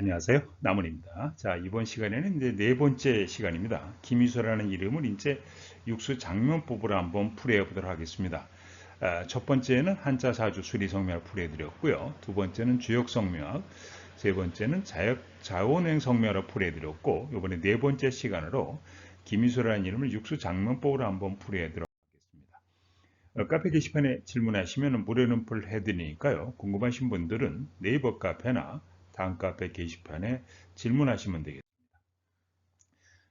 안녕하세요. 나문입니다. 자, 이번 시간에는 이제 네 번째 시간입니다. 김희수라는 이름을 이제 육수 장면법으로 한번 풀이해 보도록 하겠습니다. 첫 번째는 한자 사주 수리성명을 풀이해 드렸고요. 두 번째는 주역성명, 세 번째는 자원행 성명을 풀이해 드렸고, 이번에 네 번째 시간으로 김희수라는 이름을 육수 장면법으로 한번 풀이해 드리도록 하겠습니다. 카페 게시판에 질문하시면 무료는 풀 해드리니까요. 궁금하신 분들은 네이버 카페나 다음 카페 게시판에 질문하시면 되겠습니다.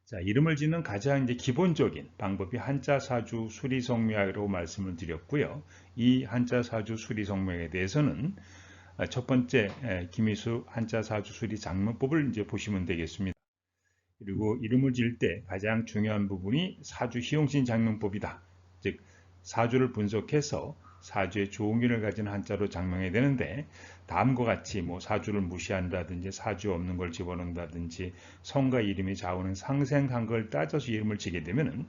자, 이름을 짓는 가장 이제 기본적인 방법이 한자 사주 수리성명이라고 말씀을 드렸고요. 이 한자 사주 수리성명에 대해서는 첫 번째 김희수 한자 사주 수리 장문법을 이제 보시면 되겠습니다. 그리고 이름을 지을 때 가장 중요한 부분이 사주 희용신 장명법이다. 즉 사주를 분석해서 사주의 조응균을 가진 한자로 장명해야 되는데, 다음과 같이 뭐 사주를 무시한다든지 사주 없는 걸 집어넣는다든지 성과 이름이 좌우는 상생한 걸 따져서 이름을 지게 되면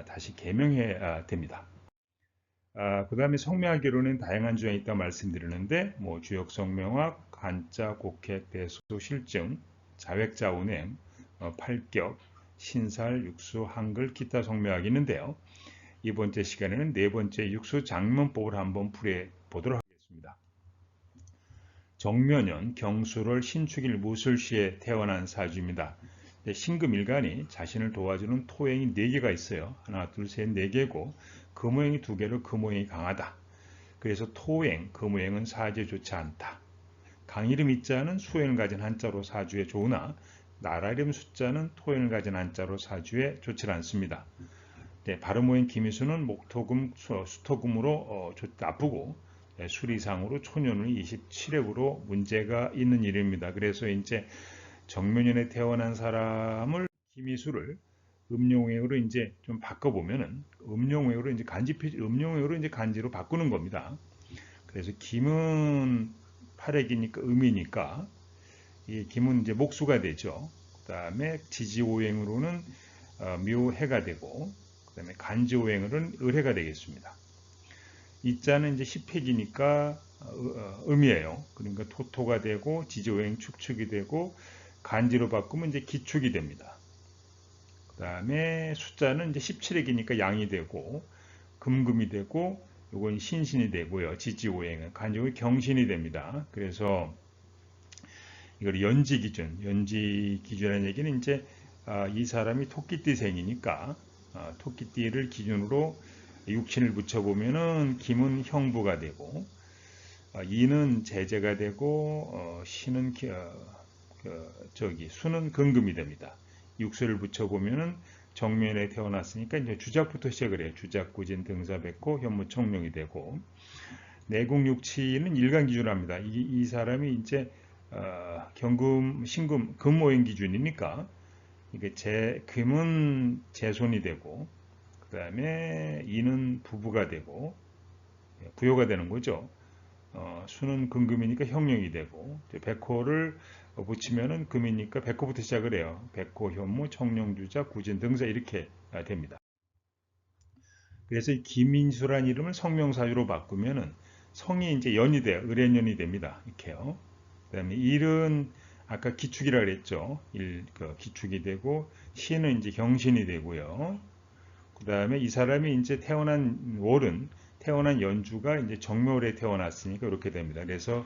다시 개명해야 됩니다. 그 다음에 성명하기로는 다양한 주에 있다 말씀드리는데, 뭐 주역 성명학, 간자, 곡해, 배수, 실증, 자획자 운행, 팔격, 신살, 육수, 한글, 기타 성명학이 있는데요. 이번 째 시간에는 네 번째 육수 장문법을 한번 풀어 보도록 하겠습니다. 정묘년 경술월 신축일 무술시에 태어난 사주입니다. 신금일간이 자신을 도와주는 토행이 4개가 있어요. 하나, 둘, 셋, 4개고 금오행이 2개로 금오행이 강하다. 그래서 토행, 금오행은 사주에 좋지 않다. 강이름 이자는 수행을 가진 한자로 사주에 좋으나 나라이름 숫자는 토행을 가진 한자로 사주에 좋지 않습니다. 네, 발음호인 김희수는 목토금, 수토금으로 나쁘고, 수리상으로 초년운이 27회으로 문제가 있는 이름입니다. 그래서 이제 정묘년에 태어난 사람을 김희수를 음용행으로 이제 좀 바꿔보면은 음용행으로 이제 음용행으로 이제 간지로 바꾸는 겁니다. 그래서 김은 팔액이니까 음이니까 이 김은 이제 목수가 되죠. 그 다음에 지지오행으로는 묘해가 되고, 그 다음에 간지오행으로는 을해가 되겠습니다. 이자는 이제 10획이니까 음이에요. 그러니까 토토가 되고 지지오행 축축이 되고 간지로 바꾸면 이제 기축이 됩니다. 그 다음에 숫자는 이제 17획이니까 양이 되고 금금이 되고 요건 신신이 되고요. 지지오행은 간지오행 경신이 됩니다. 그래서 이걸 연지 기준이라는 얘기는 이제 이 사람이 토끼띠생이니까 토끼띠를 기준으로 육신을 붙여보면은 김은 형부가 되고 이는 제재가 되고 신은 수는 근금이 됩니다. 육수를 붙여보면은 정면에 태어났으니까 이제 주작부터 시작을 해요. 주작구진 등사백호 현무청룡이 되고 내국육치는 일간 기준으로 합니다. 이 사람이 이제 경금, 신금, 금오행 기준이니까 이게 금은 제손이 되고 그 다음에 이는 부부가 되고 부여가 되는 거죠. 수는 근금이니까 형령이 되고 백호를 붙이면은 금이니까 백호부터 시작을 해요. 백호, 현무, 청룡주자, 구진, 등사 이렇게 됩니다. 그래서 이 김인수란 이름을 성명사유로 바꾸면은 성이 이제 연이 돼요. 을해년이 됩니다. 이렇게요. 그 다음에 일은 아까 기축이라 그랬죠. 기축이 되고 신은 이제 경신이 되고요. 그 다음에 이 사람이 이제 태어난 연주가 이제 정묘월에 태어났으니까 이렇게 됩니다. 그래서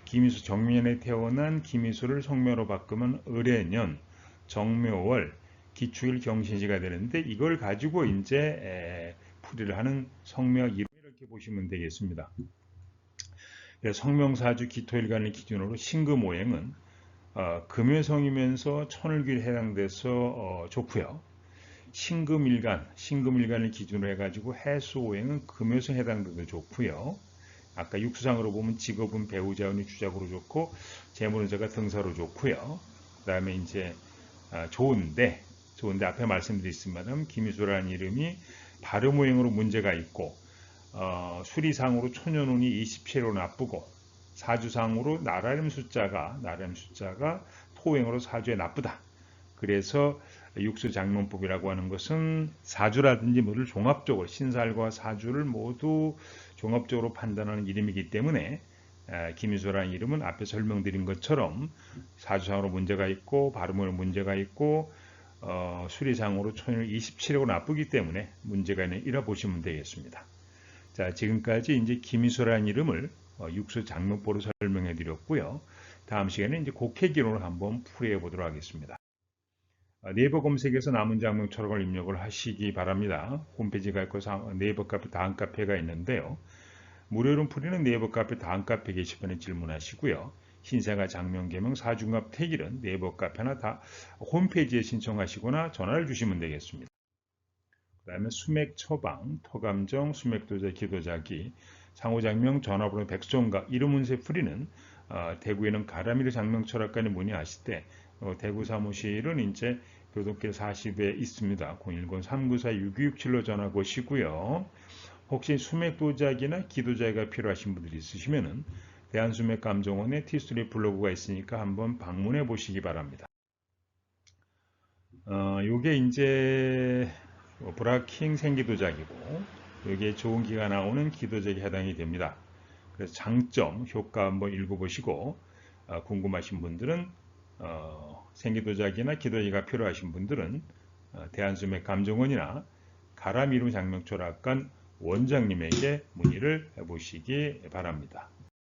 김희수 정년에 태어난 김희수를 성묘로 바꾸면 을해년, 정묘월, 기축일 경신시가 되는데 이걸 가지고 이제 풀이를 하는 성묘학 이론 이렇게 보시면 되겠습니다. 성명사주 기토일간을 기준으로 신금오행은 금요성이면서 천을귀에 해당돼서 좋고요. 신금일간을 기준으로 해가지고 해수오행은 금요성 해당돼도 좋고요. 아까 육수상으로 보면 직업은 배우자운이 주작으로 좋고 재물운자가 등사로 좋고요. 그 다음에 이제 좋은데 앞에 말씀드렸지만 김희수라는 이름이 발음오행으로 문제가 있고 수리상으로 초년운이 27로 나쁘고 사주상으로 나라름 숫자가 토행으로 사주에 나쁘다. 그래서 육수장명법이라고 하는 것은 사주라든지 뭐를 종합적으로 신살과 사주를 모두 종합적으로 판단하는 이름이기 때문에 김희소라는 이름은 앞에 설명드린 것처럼 사주상으로 문제가 있고 발음으로 문제가 있고 수리상으로 초인을 27하고 나쁘기 때문에 문제가 있는 이라 보시면 되겠습니다. 자, 지금까지 이제 김희소라는 이름을 육수 장명보로 설명해 드렸고요. 다음 시간에 이제 곡해기론을 한번 풀이해 보도록 하겠습니다. 네이버 검색에서 남은 장명 초록을 입력을 하시기 바랍니다. 홈페이지 가 있고 네이버 카페 다음 카페가 있는데요. 무료로 풀이는 네이버 카페 다음 카페 게시판에 질문하시고요. 신생아 장명 개명 사중갑 태길은 네이버 카페나 다 홈페이지에 신청하시거나 전화를 주시면 되겠습니다. 그 다음에 수맥 처방, 토감정, 수맥도자, 기도자기, 상호장명, 전화번호 백종각, 이름운세 풀이는 대구에는 가라미르 장명철학관에 문의하실 때 대구 사무실은 이제 교도길 40에 있습니다. 010-394-6267로 전화 거시고요. 혹시 수맥도자기나 기도자기가 필요하신 분들이 있으시면은 대한수맥감정원의 티스토리 블로그가 있으니까 한번 방문해 보시기 바랍니다. 요게 이제 브라킹 생기도작이고 여기에 좋은 기가 나오는 기도작에 해당이 됩니다. 그래서 장점, 효과 한번 읽어보시고 궁금하신 분들은 생기도작이나 기도작이 필요하신 분들은 대한수맥 감정원이나 가라미루 장명철학관 원장님에게 문의를 해보시기 바랍니다.